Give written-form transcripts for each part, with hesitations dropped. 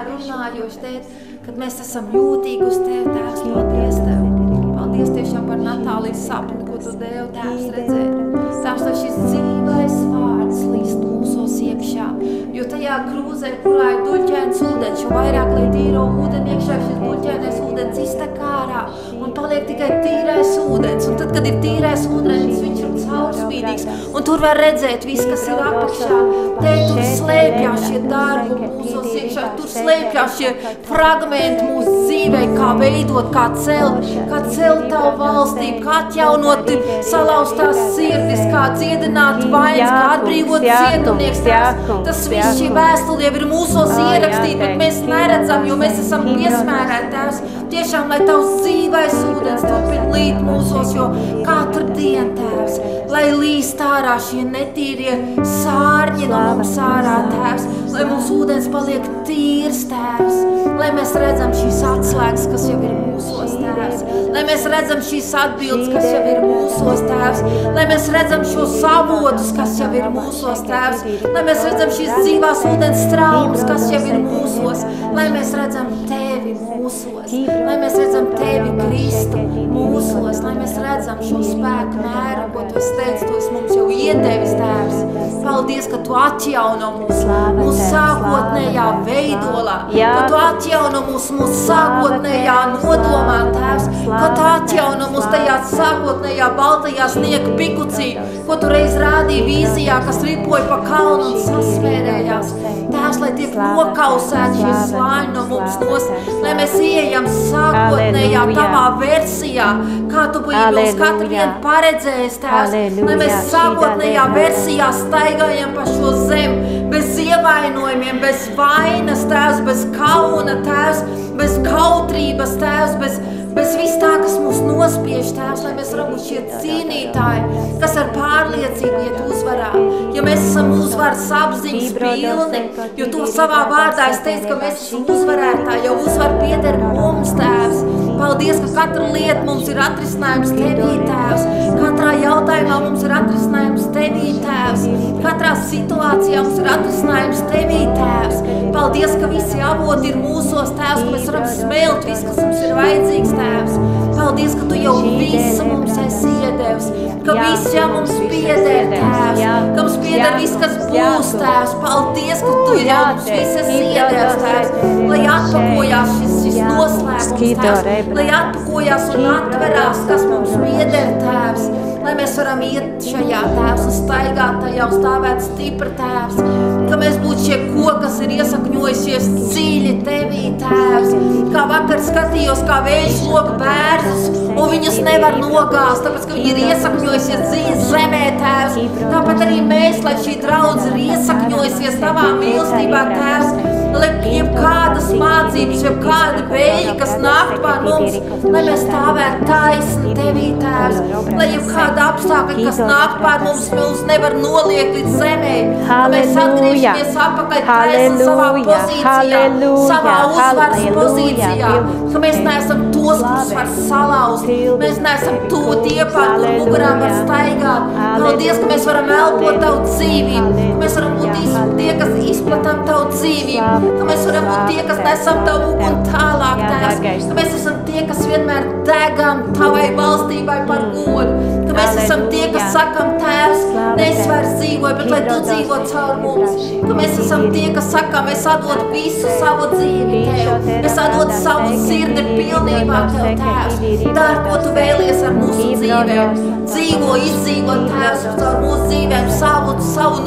runājoši, Tēt, kad mēs esam jūtīgi uz Tev, Tēvs, paldies Tev. Paldies tiešām par Natālijas sapni, ko Tu devi, Tēvs, redzēt. Tēvs, lai šis dzīvais vārds līst mūsos iekšā, jo tajā krūzē, kurā ir duļķēns ūdens, jo vairāk, lai tīro ūdeni iekšā, šis duļķēnais ūdens iztek ārā un paliek tikai tīrais ūdens. Un tad, kad ir tīrais ūdens, viņš ir caurspīdīgs, un tur var redzēt viss, kas ir apakšā. Tēt, tur slēpjās šie darbi mūsos iekšā, tur slēpjās šie fragmenti mūsu dzīvē, kā veidot, kā celt Tavu valstību, kā atjaunot salauztās sirdis, kā dziedināt vainas, kā atbrīvot cietumnieks. Tas viss šī vēstule jau ir mūsos ierakstīt, bet mēs neredzam, jo mēs esam piesmērēti, Tēvs. Tiešām, lai Tavs dzīvais ūdens turpin līt mūsos, jo katru dienu, Tēvs, lai līst ārā šie netīrie sārņi no mums ārā, Tēvs, lai mūsu ūdens paliek tīrs, Tēvs, lai mēs redzam šīs atslēgas, kas jau ir mūsos, Tēvs, lai mēs redzam šīs atbildes, kas jau ir mūsos, Tēvs, lai mēs redzam šos avotus, kas jau ir mūsos, Tēvs, lai mēs redzam šīs dzīvās ūdens traumas, kas jau ir mūsos, lai mēs redzam Tevi mūsos, lai mēs redzam Tevi Kristu mūsos, lai mēs redzam šo spēku mēru, ko Tu esi teicis, Tu esi mums jau iedevis, Tēvs. Paldies, ka Tu atjauno mūsu sākotnējā veidolā, ka Tu atjauno mūsu sākotnējā nodomā, Tēvs, ka Tu atjauno mūs tajā sākotnējā baltajā sniega pikucī, ko Tu reiz rādīji vīzijā, kas ripoja pa kalnu un sasmērējās. Tēvs, lai tiek nokausēt šie slāņi no mums nos, lai mēs ieejam sākotnējā Tavā versijā, kā Tu Bībeles katru vienu paredzējis, Tēvs, lai mēs sākotnējā versijā staigājam pa šo zemi, bez ievainojumiem, bez vainas, Tēvs, bez kauna, Tēvs, bez kautrības, Tēvs, bez viss tā, kas mūs nospiež, Tēvs, lai mēs varam būt šie cīnītāji, kas ar pārliecību iet uzvarā, jo mēs esam uzvaras apziņas pilni, jo Tu savā vārdā es teicu, ka mēs esam uzvarētāji, jo uzvar pieder mums, Tēvs. Paldies, ka katra lieta mums ir atrisinājums Tevī, Tēvs. Katrā jautājumā mums ir atrisinājums Tevī, Tēvs. Katrā situācijā mums ir atrisinājums Tevī, Tēvs. Paldies, ka visi avoti ir mūsos, Tēvs, ka mēs varam smelt viss, kas mums ir vajadzīgs, Tēvs. Paldies, ka Tu jau visu mums esi iedevis, ka viss jau mums pieder, Tēvs, ka mums pieder viss, kas būs, Tēvs. Paldies, ka Tu jau mums viss esi iedevis, Tēvs, lai atpakojās šis noslēgums, Tēvs, lai atpakojās un atverās, kas mums pieder, Tēvs, lai mēs varam iet šajā, Tēvs, un staigāt tajā un stāvēt stipri, Tēvs, ka mēs būtu šie koki, kas ir iesakņojušies dziļi Tevī, Tēvs, kā vakar skatījos, kā vējš loka bērzus, un viņus nevar nogāzt, tāpēc, ka viņi ir iesakņojusies dziļi zemē, Tēvs, tāpat arī mēs, lai šī draudze ir iesakņojusies Tavā mīlestībā, Tēvs, lai jebkādas mācības, jebkādi vēji, kas nāk pār mums, lai mēs stāvētu taisni Tevī, Tēvs, lai jebkāda apstākļa, kas nāk pār mums, mūs nevar noliekt līdz zemē, lai mēs atgriežamies apakaļ taisni savā pozīcijā, savā uzvaras pozīcijā, ka mēs neesam tos, kurus var salauzt, mēs neesam tie, pār kur mugurām var staigāt. Paldies, ka mēs varam elpot Tavu dzīvību, ka mēs varam būt tie, kas izplatām Tavu dzīvību, ka mēs varam būt tie, kas nesam Tavu uguni tālāk, Tēvs, ka mēs esam tie, kas vienmēr degam Tavai valstībai par godu, ka mēs esam tie, kas sakam, Tēvs, es vairs dzīvoju, bet lai Tu dzīvo caur mums, ka mēs esam tie, kas sakam, es atdodu visu savu dzīvi Tev, es atdodu savu sirdi pilnībā Tev, Tēvs, dar, ko Tu vēlies ar mūsu dzīvēm, dzīvo, izdzīvo, Tēvs, caur mūsu dzīvēm, savu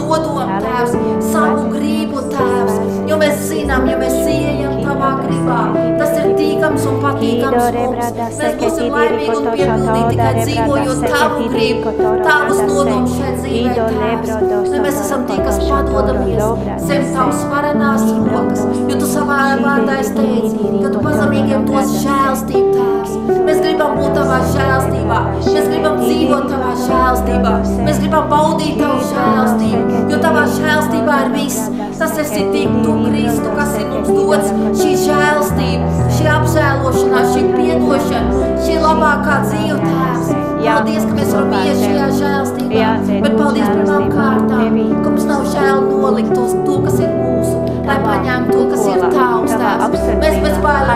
nodomu, Tēvs, savu gribu, Tēvs, jo mēs zinām, ja mēs ieejam Tavā gribā, tas ir tīkams un patīkams mums, mēs būsim laimīgi un piepildīgi tikai dzīvojot Tavu gribu, Tavus nodomus šeit dzīvē, Tēvs, lai mēs esam tie, kas padodamies zem Tavas varenās rokas, jo Tu savā vārdā esi teici, ka Tu pazemīgiem dos žēlstību, Tēvs, mēs gribam būt Tavā žēlstībā, mēs gribam dzīvot Tavā žēlstībā, mēs gribam baudīt Tavu žēlstību, jo Tavā žēlstībā ir viss, tas esi tik Tu, Kristu, kas ir mums dots, šī žēlstība, šī apžēlošanā, šī piedošana, šī labākā dzīve, Tēvs. Paldies, ka mēs varam iet šajā žēlstībā, bet paldies par tām kārtām, ka mums nav žēl nolikt to, kas ir mūsu, lai paņēm to, kas ir Tavs, Tēvs.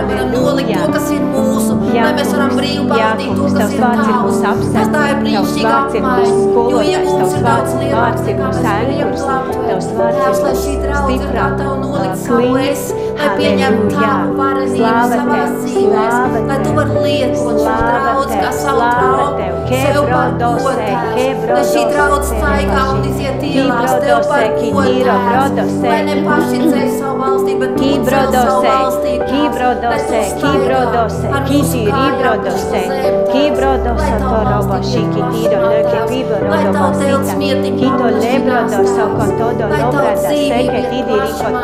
varam nolikt to, kas ir mūsu, lai mēs varam brīvi baudīt to, kas ir tavs. Tas tā ir brīnišķīga apmaiņa, jo iegūms ir daudz lielāks, nekā mēs varam aptvert. Tēvs, lai šī draudze ir gatava nolikt savu es, lai pieņemtu tavu varenību savās dzīvēs, lai tu vari lietot šo draudzi, kā savu trauku, sev par godu, Tēvs, lai šī draudze staigā un iziet ielās, tev par godu, Tēvs, lai ne paši ceļ savu valstību, bet tu ceļ savu valstību, Tēvs, lai tu staigā ar mūsu kājām pa šo zemi, Tēvs, lai tavu valstību pašķirā, lai tavu tev smietiņu pašķirās, lai tavu dzīvību iet pašmā,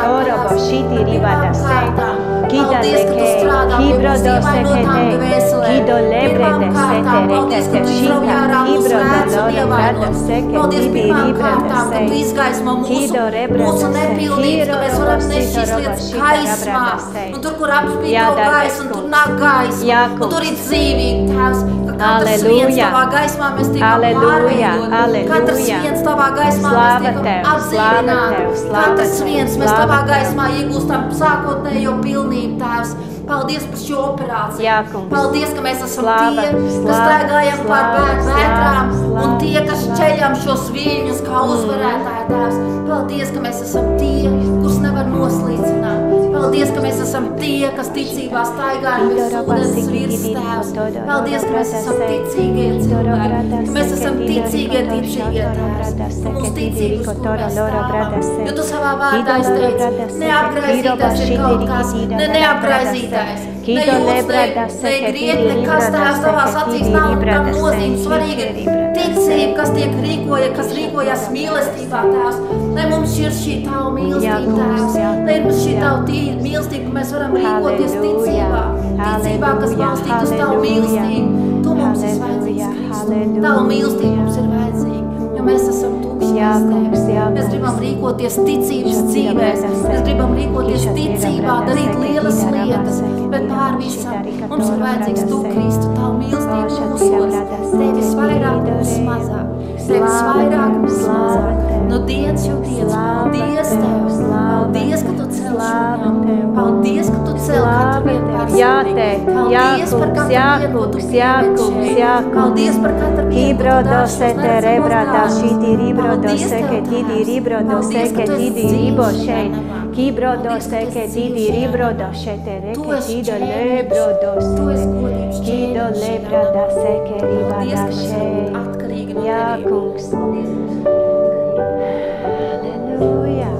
paldies, ka tu strādā pie mums ievainotām dvēselēm. Pirmām kārtām, paldies, ka tu izrauj ārā mūsu vēdz un ievainot. Paldies pirmām kārtām, ka tu izgaismo mūsu nepilnības, ka mēs varam nest šīs lietas gaismā. Un tur, kur apspīd tavu gaisu, un tur nāk gaisma, un tur ir dzīvība, Tēvs, ka katrs viens tavā gaismā mēs tiekam pārveidot. Katrs viens tavā gaismā mēs tiekam apdzīvināti. Katrs viens mēs tavā gaismā iegūstam sākotnējo pilnību, Tēvs. Paldies par šo operāciju. Paldies, ka mēs esam tie, kas staigājam pār vētrām un tie, kas ceļam šos viļņus kā uzvarētāji, Tēvs. Paldies, ka mēs esam tie, kurus nevar noslīcināt. Paldies, ka mēs esam tie, kas ticībā staigājam bez ūdens virs, Tēvs. Paldies, ka mēs esam ticīgie cilvēki, ka mēs esam ticīgie, Tēvs. Mums ticības stāvam, jo tu savā vārdā teici, neapgraizītās ir kaut kas, neapgraizītās. Ne jūtas, ne griet, nekas Tēvs tavās acīs nav tam nozīme. Svarīgi ir ticība, kas rīkojas mīlestībā, Tēvs. Lai mums ir šī tava mīlestība, Tēvs. Lai mums šī tava mīlestība, ka mēs varam rīkoties ticībā. Ticībā, kas balstīt uz tavu mīlestību. Tu mums esi vajadzīgs, Kristus. Tava mīlestība mums ir vajadzīga, jo mēs esam tūkstoši Tevis. Mēs gribam rīkoties ticības dzīvēs. Mēs gribam rīkoties ticībā, darīt lielas lietas. Bet pār visam mums ir vajadzīgs tu, Kristu, tavu mīlestību mūsos. Tevis vairāk, mums mazāk. Tevis vairāk, mums mazāk. No dienas jau dienas. Paldies Tev. Paldies, ka tu cel šodien. Paldies, ka tu cel katru vienu personīgi. Paldies par katru vienu, ko tu pievēršēji. Paldies par katru vienu, ko tu dažs mums neredzamos dāvus. Paldies Tev, Tēvs. Paldies, ka tu esi dzīvos šeit. Kibrodos eke didi ribrodos šetere ke tido lebrodos tido lebradas eke ribadas še jākungs. Halleluja,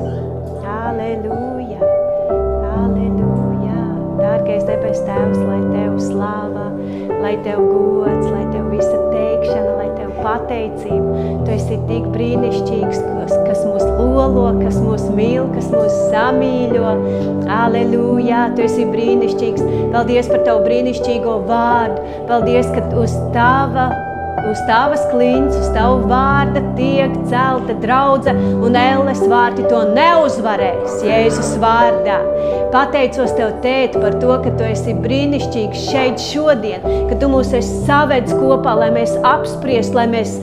halleluja, halleluja. Dārgais debes Tēvs, lai Tev slāva, lai Tev gods, lai Tev visa teikšana, lai Tev pateicība. Tu esi tik brīnišķīgs, kas mūs lolo, kas mūs mīl, kas mūs samīļo. Aleluja, Tu esi brīnišķīgs. Paldies par Tavu brīnišķīgo vārdu. Paldies, ka uz Tavas kliņas, uz Tavu vārda tiek celta draudze un elles vārti to neuzvarēs Jēzus vārdā. Pateicos Tev, Tēt, par to, ka Tu esi brīnišķīgs šeit šodien, ka Tu mūs esi savedis kopā, lai mēs apspriest, lai mēs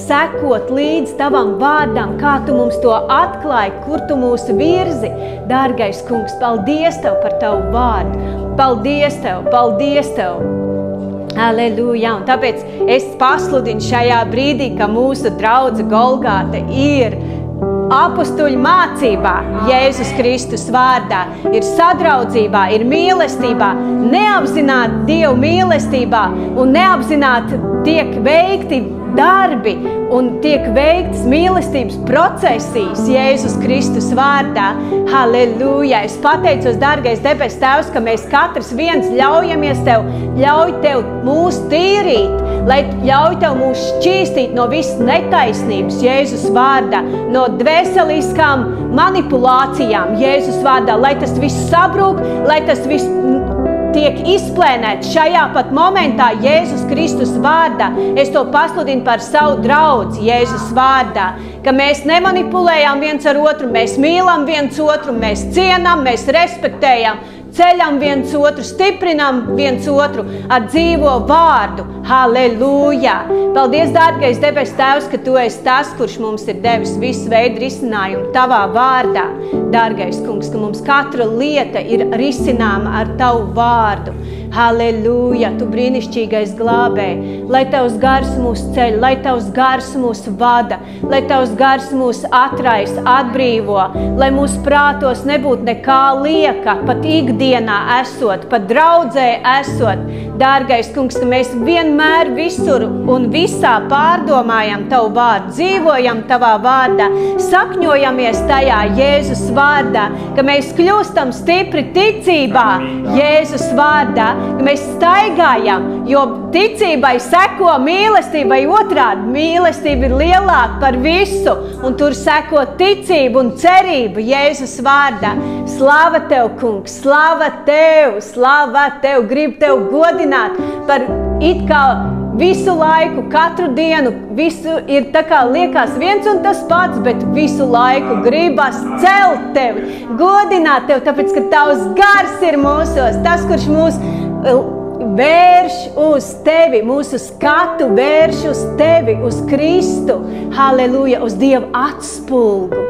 sekot līdz Tavam vārdam, kā Tu mums to atklāji, kur Tu mūs virzi. Dārgais kungs, paldies Tev par Tavu vārdu. Paldies Tev, paldies Tev. Aleluja, un tāpēc es pasludinu šajā brīdī, ka mūsu draudze Golgāta ir apustuļu mācībā, Jēzus Kristus vārdā, ir sadraudzībā, ir mīlestībā, neapzināti Dievu mīlestībā un neapzināti tiek veikti darbi un tiek veiktas mīlestības procesijas Jēzus Kristus vārdā. Halleluja! Es pateicos, dārgais debes Tēvs, ka mēs katrs viens ļaujamies Tev, ļauj Tev mūs tīrīt, lai ļauj Tev mūs šķīstīt no visas netaisnības Jēzus vārdā, no dvēseliskām manipulācijām Jēzus vārdā, lai tas viss sabrūk, lai tas viss tiek izplēnēts šajā pat momentā Jēzus Kristus vārdā. Es to pasludinu par savu draudzi Jēzus vārdā, ka mēs nemanipulējam viens ar otru, mēs mīlam viens otru, mēs cienam, mēs respektējam ceļam viens otru, stiprinam viens otru ar dzīvo vārdu. Halleluja! Paldies, dārgais debes Tēvs, ka Tu esi tas, kurš mums ir devis visu veidu risinājumu Tavā vārdā. Dārgais kungs, ka mums katra lieta ir risināma ar Tavu vārdu. Halleluja, Tu brīnišķīgais glābēji, lai Tavs gars mūs ceļ, lai Tavs gars mūs vada, lai Tavs gars mūs atraisa, atbrīvo, lai mūsu prātos nebūtu nekā lieka, pat ikdienā esot, pat draudzē esot. Dārgais kungs, ka mēs vienmēr visur un visā pārdomājam Tavu vārdu, dzīvojam Tavā vārdā, sakņojamies tajā Jēzus vārdā, ka mēs kļūstam stipri ticībā Jēzus vārdā, ka mēs staigājam, jo ticībai seko mīlestībai otrādi. Mīlestība ir lielāka par visu, un tur seko ticība un cerība Jēzus vārdā. Slava Tev, kungs, slava Tev, slava Tev, gribu Tev godināt par it kā visu laiku, katru dienu, visu ir tā kā liekas viens un tas pats, bet visu laiku gribas celt Tevi, godināt Tev, tāpēc, ka Tavs gars ir mūsos, tas, kurš mūs vērš uz Tevi, mūsu skatu vērš uz Tevi, uz Kristu, halleluja, uz Dievu atspulgu,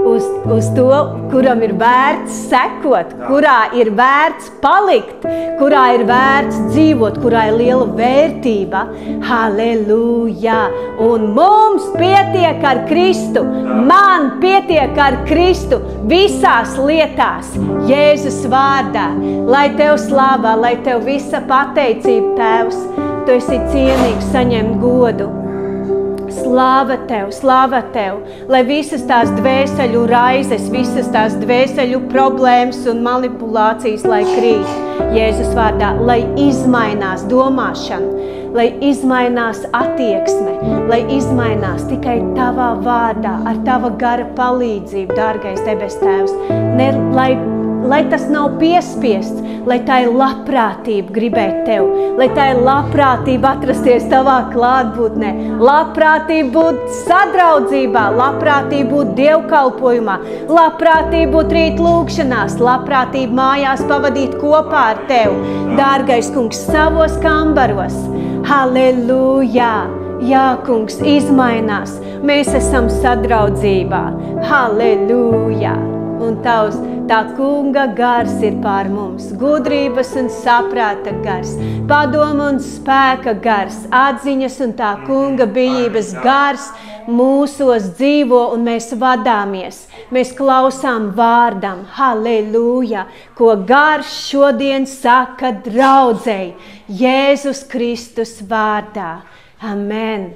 uz to, kuram ir vērts sekot, kurā ir vērts palikt, kurā ir vērts dzīvot, kurā ir liela vērtība, halleluja, un mums pietiek ar Kristu, man pietiek ar Kristu visās lietās, Jēzus vārdā, lai Tev slava, lai Tev visa pateicība, Tēvs, Tu esi cienīgs saņemt godu. Slāva Tev, lai visas tās dvēseļu raizes, visas tās dvēseļu problēmas un manipulācijas, lai krīt Jēzus vārdā, lai izmainās domāšana, lai izmainās attieksme, lai izmainās tikai Tavā vārdā, ar Tava gara palīdzību, dārgais debes Tēvs, lai tas nav piespiests, lai tā ir labprātība gribēt Tev, lai tā ir labprātība atrasties Tavā klātbūtnē, labprātība būt sadraudzībā, labprātība būt dievkalpojumā, labprātība būt rīt lūgšanās, labprātība mājās pavadīt kopā ar Tev, dārgais kungs, savos kambaros. Halleluja! Jā, kungs, izmainās, mēs esam sadraudzībā. Halleluja! Un Tavs, tā kunga gars ir pār mums, gudrības un saprāta gars, padoma un spēka gars, atziņas un tā kunga bijības gars mūsos dzīvo un mēs vadāmies. Mēs klausām vārdam, halleluja, ko gars šodien saka draudzei, Jēzus Kristus vārdā. Amen.